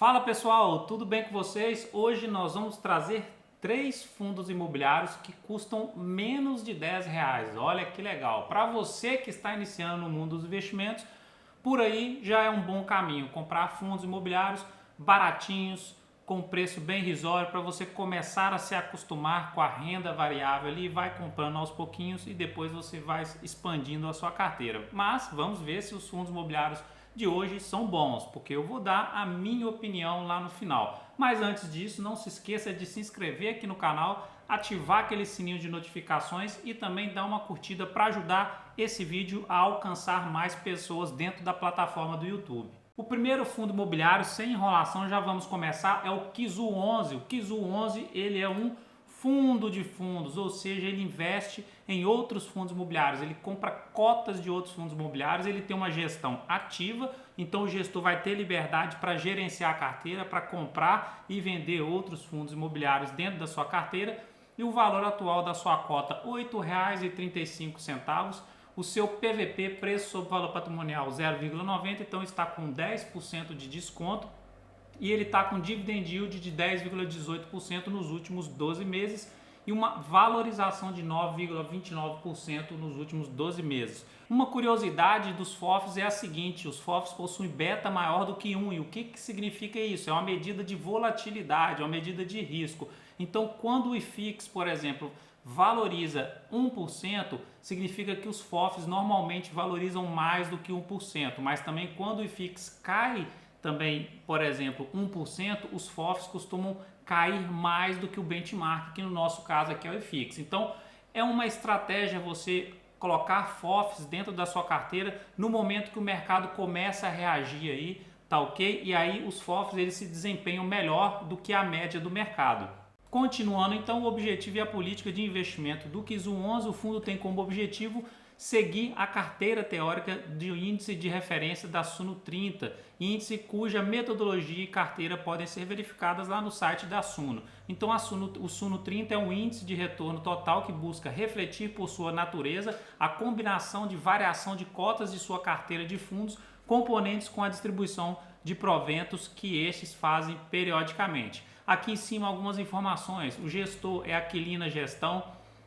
Fala pessoal, tudo bem com vocês? Hoje nós vamos trazer 3 fundos imobiliários que custam menos de R$ 10. Olha que legal! Para você que está iniciando no mundo dos investimentos, por aí já é um bom caminho. Comprar fundos imobiliários baratinhos, com preço bem irrisório, para você começar a se acostumar com a renda variável ali, vai comprando aos pouquinhos e depois você vai expandindo a sua carteira. Mas vamos ver se os fundos imobiliários de hoje são bons, porque eu vou dar a minha opinião lá no final. Mas antes disso, não se esqueça de se inscrever aqui no canal, ativar aquele sininho de notificações e também dar uma curtida para ajudar esse vídeo a alcançar mais pessoas dentro da plataforma do YouTube. O primeiro fundo imobiliário, sem enrolação, já vamos começar, é o Kizu 11. O Kizu 11 ele é um fundo de fundos, ou seja, ele investe em outros fundos imobiliários, ele compra cotas de outros fundos imobiliários, ele tem uma gestão ativa, então o gestor vai ter liberdade para gerenciar a carteira, para comprar e vender outros fundos imobiliários dentro da sua carteira, e o valor atual da sua cota R$ 8,35, o seu PVP, preço sobre valor patrimonial 0,90, então está com 10% de desconto, e ele está com dividend yield de 10,18% nos últimos 12 meses e uma valorização de 9,29% nos últimos 12 meses. Uma curiosidade dos FOFs é a seguinte: os FOFs possuem beta maior do que 1. E o que significa isso? É uma medida de volatilidade, é uma medida de risco. Então, quando o IFIX, por exemplo, valoriza 1%, significa que os FOFs normalmente valorizam mais do que 1%, mas também quando o IFIX cai também, por exemplo, 1%, os FOFs costumam cair mais do que o benchmark, que no nosso caso aqui é o IFIX. Então, é uma estratégia você colocar FOFs dentro da sua carteira no momento que o mercado começa a reagir aí, tá ok? E aí os FOFs eles se desempenham melhor do que a média do mercado. Continuando, então, o objetivo e a política de investimento do Kizu 11, o fundo tem como objetivo seguir a carteira teórica de índice de referência da Suno 30, índice cuja metodologia e carteira podem ser verificadas lá no site da Suno. Então o Suno 30 é um índice de retorno total que busca refletir por sua natureza a combinação de variação de cotas de sua carteira de fundos, componentes com a distribuição de proventos que estes fazem periodicamente. Aqui em cima algumas informações: o gestor é a Aquilina Gestão,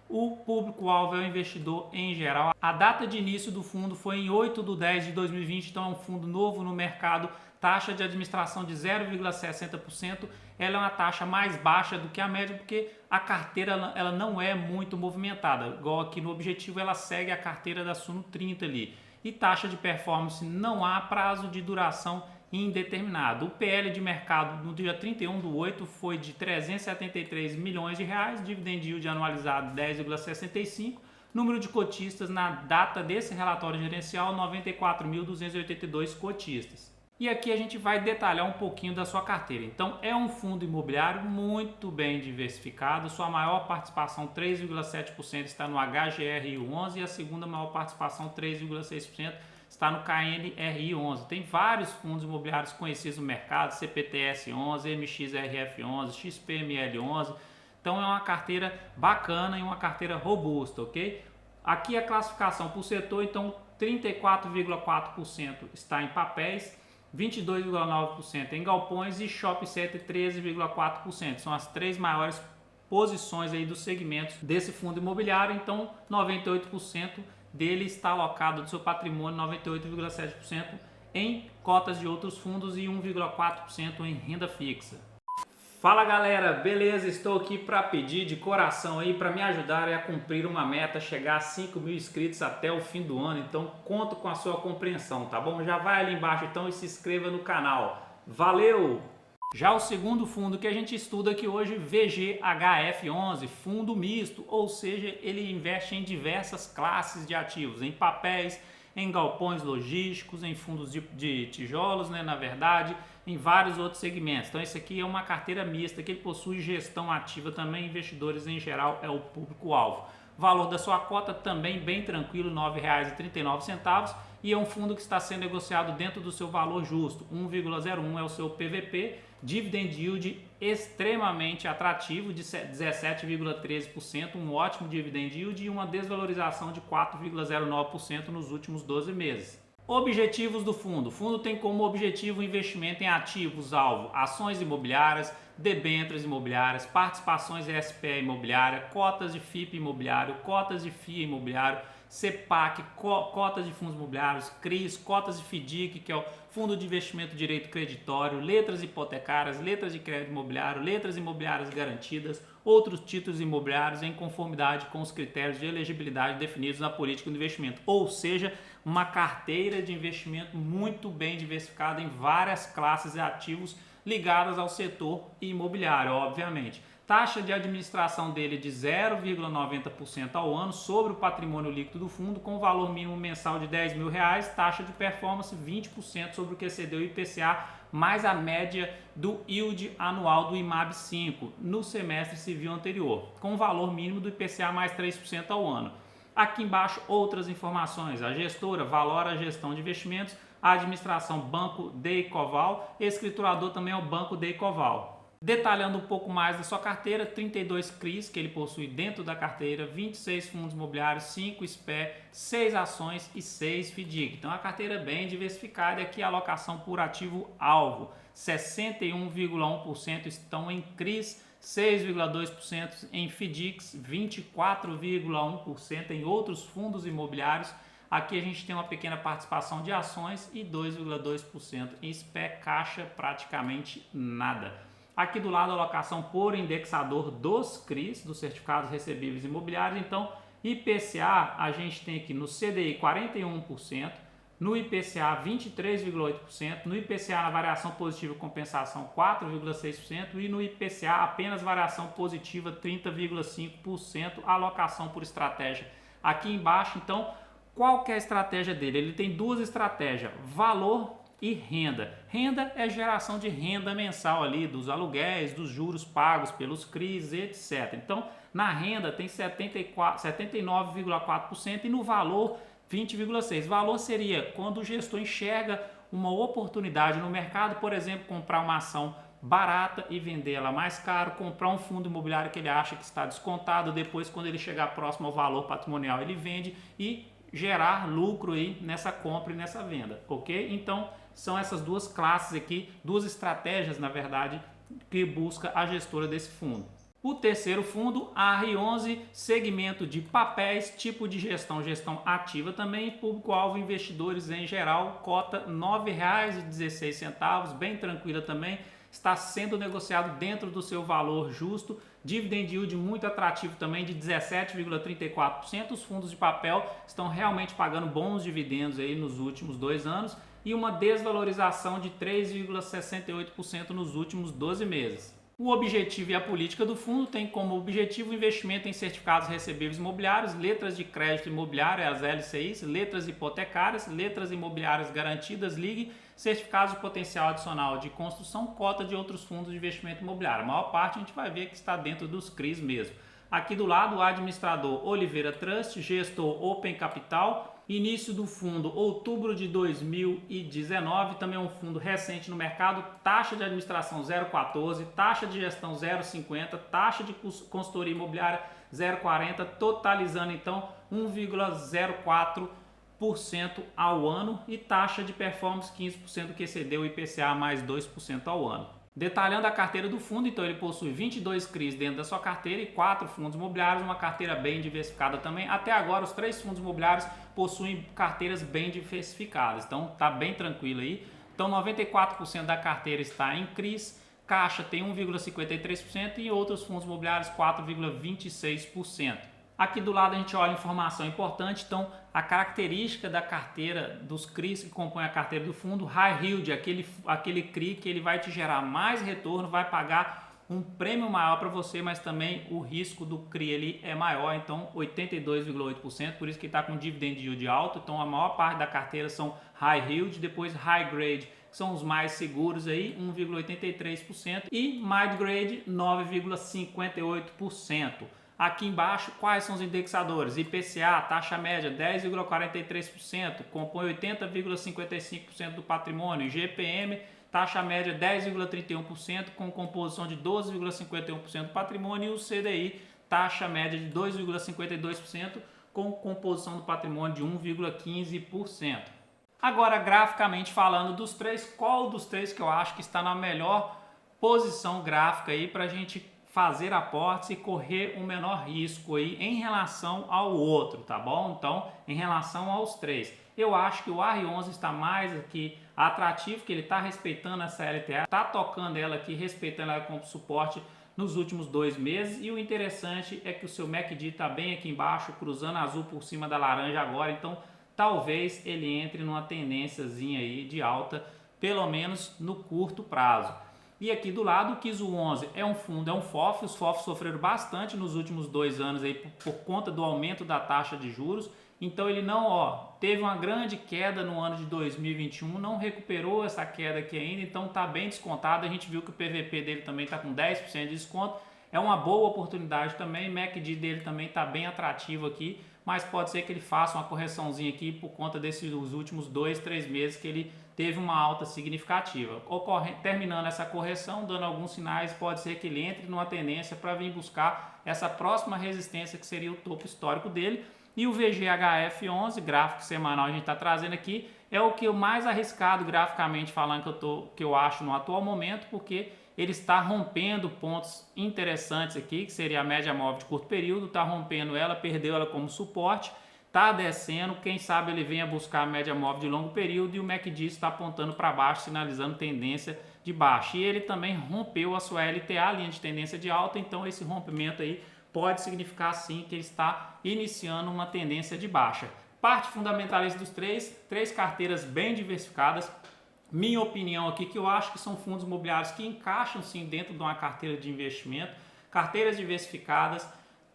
o público-alvo é o investidor em geral. A data de início do fundo foi em 8/10/2020, então é um fundo novo no mercado. Taxa de administração de 0,60%. Ela é uma taxa mais baixa do que a média, porque a carteira ela não é muito movimentada. Igual aqui no objetivo, ela segue a carteira da Suno 30 ali. E taxa de performance, não há prazo de duração indeterminado. O PL de mercado no dia 31/8 foi de R$ 373 milhões, dividend yield anualizado 10,65, número de cotistas na data desse relatório gerencial 94.282 cotistas. E aqui a gente vai detalhar um pouquinho da sua carteira. Então é um fundo imobiliário muito bem diversificado, sua maior participação 3,7% está no HGRI11 e a segunda maior participação 3,6% está no KNRI11. Tem vários fundos imobiliários conhecidos no mercado, CPTS11, MXRF11, XPML11. Então é uma carteira bacana e uma carteira robusta, ok? Aqui a classificação por setor, então 34,4% está em papéis, 22,9% em galpões e shopping center 13,4%. São as 3 maiores posições aí dos segmentos desse fundo imobiliário. Então 98% dele está alocado do seu patrimônio, 98,7% em cotas de outros fundos e 1,4% em renda fixa. Fala galera, beleza? Estou aqui para pedir de coração aí para me ajudar a cumprir uma meta, chegar a 5.000 inscritos até o fim do ano. Então conto com a sua compreensão, tá bom? Já vai ali embaixo então e se inscreva no canal. Valeu! Já o segundo fundo que a gente estuda aqui hoje, VGHF11, fundo misto, ou seja, ele investe em diversas classes de ativos, em papéis, em galpões logísticos, em fundos de tijolos, né, na verdade, em vários outros segmentos. Então esse aqui é uma carteira mista que ele possui gestão ativa também, investidores em geral é o público-alvo. Valor da sua cota também bem tranquilo, R$ 9,39, e é um fundo que está sendo negociado dentro do seu valor justo, 1,01 é o seu PVP, dividend yield extremamente atrativo de 17,13%, um ótimo dividend yield e uma desvalorização de 4,09% nos últimos 12 meses. Objetivos do fundo. O fundo tem como objetivo o investimento em ativos-alvo, ações imobiliárias, debêntures imobiliárias, participações em SPE imobiliária, cotas de FIP imobiliário, cotas de FIA imobiliário, CEPAC, cotas de fundos imobiliários, CRIs, cotas de FDIC, que é o Fundo de Investimento de Direito Creditório, letras hipotecárias, letras de crédito imobiliário, letras imobiliárias garantidas, outros títulos imobiliários em conformidade com os critérios de elegibilidade definidos na política do investimento. Ou seja, uma carteira de investimento muito bem diversificada em várias classes de ativos ligadas ao setor imobiliário, obviamente. Taxa de administração dele de 0,90% ao ano sobre o patrimônio líquido do fundo, com valor mínimo mensal de R$10 mil, taxa de performance 20% sobre o que excedeu o IPCA, mais a média do yield anual do IMAB 5 no semestre civil anterior, com valor mínimo do IPCA mais 3% ao ano. Aqui embaixo outras informações, a gestora valora a gestão de investimentos, a administração Banco Deicoval, escriturador também é o Banco Deicoval. Detalhando um pouco mais da sua carteira, 32 CRIs que ele possui dentro da carteira, 26 fundos imobiliários, 5 SPE, 6 ações e 6 FDIC. Então a carteira é bem diversificada e aqui a alocação por ativo alvo, 61,1% estão em CRIs, 6,2% em FDICs, 24,1% em outros fundos imobiliários. Aqui a gente tem uma pequena participação de ações e 2,2% em SPE, caixa praticamente nada. Aqui do lado a alocação por indexador dos CRIs, dos certificados recebíveis imobiliários. Então, IPCA a gente tem aqui no CDI 41%, no IPCA 23,8%, no IPCA na variação positiva compensação 4,6% e no IPCA apenas variação positiva 30,5%, alocação por estratégia aqui embaixo. Então, qual que é a estratégia dele? Ele tem duas estratégias, valor e renda. Renda é geração de renda mensal ali dos aluguéis, dos juros pagos pelos CRIs, etc. Então, na renda tem 79,4% e no valor 20,6%. Valor seria quando o gestor enxerga uma oportunidade no mercado, por exemplo, comprar uma ação barata e vender ela mais caro, comprar um fundo imobiliário que ele acha que está descontado, depois quando ele chegar próximo ao valor patrimonial ele vende e gerar lucro aí nessa compra e nessa venda, ok? Então são essas duas classes aqui, duas estratégias na verdade que busca a gestora desse fundo. O terceiro fundo, a R11, segmento de papéis, tipo de gestão, gestão ativa também, público-alvo investidores em geral, cota R$ 9,16, bem tranquila também, está sendo negociado dentro do seu valor justo, dividend yield muito atrativo também de 17,34%, os fundos de papel estão realmente pagando bons dividendos aí nos últimos 2 anos e uma desvalorização de 3,68% nos últimos 12 meses. O objetivo e a política do fundo tem como objetivo o investimento em certificados recebíveis imobiliários, letras de crédito imobiliário, as LCIs, letras hipotecárias, letras imobiliárias garantidas, LIG, certificados de potencial adicional de construção, cota de outros fundos de investimento imobiliário. A maior parte a gente vai ver que está dentro dos CRIs mesmo. Aqui do lado o administrador Oliveira Trust, gestor Open Capital, início do fundo outubro de 2019, também é um fundo recente no mercado, taxa de administração 0,14, taxa de gestão 0,50, taxa de consultoria imobiliária 0,40, totalizando então 1,04% ao ano e taxa de performance 15% que excedeu o IPCA mais 2% ao ano. Detalhando a carteira do fundo, então ele possui 22 CRIs dentro da sua carteira e 4 fundos imobiliários, uma carteira bem diversificada também. Até agora os 3 fundos imobiliários possuem carteiras bem diversificadas, então tá bem tranquilo aí. Então 94% da carteira está em CRIs, caixa tem 1,53% e outros fundos imobiliários 4,26%. Aqui do lado a gente olha informação importante, então a característica da carteira dos CRIs que compõem a carteira do fundo, High Yield, aquele CRI que ele vai te gerar mais retorno, vai pagar um prêmio maior para você, mas também o risco do CRI ele é maior, então 82,8%, por isso que está com dividend yield alto, então a maior parte da carteira são High Yield, depois High Grade, que são os mais seguros aí, 1,83% e Mid Grade 9,58%. Aqui embaixo, quais são os indexadores? IPCA, taxa média 10,43%, compõe 80,55% do patrimônio. GPM, taxa média 10,31%, com composição de 12,51% do patrimônio. E o CDI, taxa média de 2,52%, com composição do patrimônio de 1,15%. Agora, graficamente falando dos três, qual dos três que eu acho que está na melhor posição gráfica aí para a gente fazer aportes e correr o menor risco aí em relação ao outro, tá bom? Então, em relação aos três, eu acho que o R11 está mais aqui atrativo, que ele está respeitando essa LTA, está tocando ela aqui, respeitando ela como suporte nos últimos 2 meses, e o interessante é que o seu MACD está bem aqui embaixo, cruzando azul por cima da laranja agora, então talvez ele entre numa tendênciazinha aí de alta, pelo menos no curto prazo. E aqui do lado o KISO 11 é um fundo, é um FOF, os FOFs sofreram bastante nos últimos 2 anos aí por conta do aumento da taxa de juros, então ele não, teve uma grande queda no ano de 2021, não recuperou essa queda aqui ainda, então está bem descontado, a gente viu que o PVP dele também está com 10% de desconto, é uma boa oportunidade também, o MACD dele também está bem atrativo aqui, mas pode ser que ele faça uma correçãozinha aqui por conta desses últimos 2, 3 meses que ele teve uma alta significativa. Terminando essa correção, dando alguns sinais, pode ser que ele entre numa tendência para vir buscar essa próxima resistência que seria o topo histórico dele. E o VGHF11, gráfico semanal a gente está trazendo aqui, é o que eu mais arriscado graficamente falando que eu acho no atual momento, porque ele está rompendo pontos interessantes aqui, que seria a média móvel de curto período, está rompendo ela, perdeu ela como suporte, está descendo, quem sabe ele venha buscar a média móvel de longo período e o MACD está apontando para baixo, sinalizando tendência de baixa. E ele também rompeu a sua LTA, linha de tendência de alta, então esse rompimento aí pode significar sim que ele está iniciando uma tendência de baixa. Parte fundamentalista dos três carteiras bem diversificadas. Minha opinião aqui que eu acho que são fundos imobiliários que encaixam sim dentro de uma carteira de investimento, carteiras diversificadas,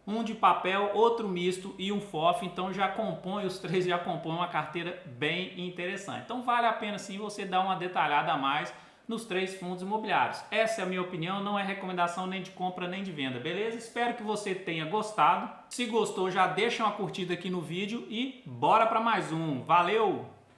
um de papel, outro misto e um FOF, então já compõe, os três já compõem uma carteira bem interessante. Então vale a pena sim você dar uma detalhada a mais nos 3 fundos imobiliários. Essa é a minha opinião, não é recomendação nem de compra nem de venda, beleza? Espero que você tenha gostado. Se gostou, já deixa uma curtida aqui no vídeo e bora para mais um. Valeu!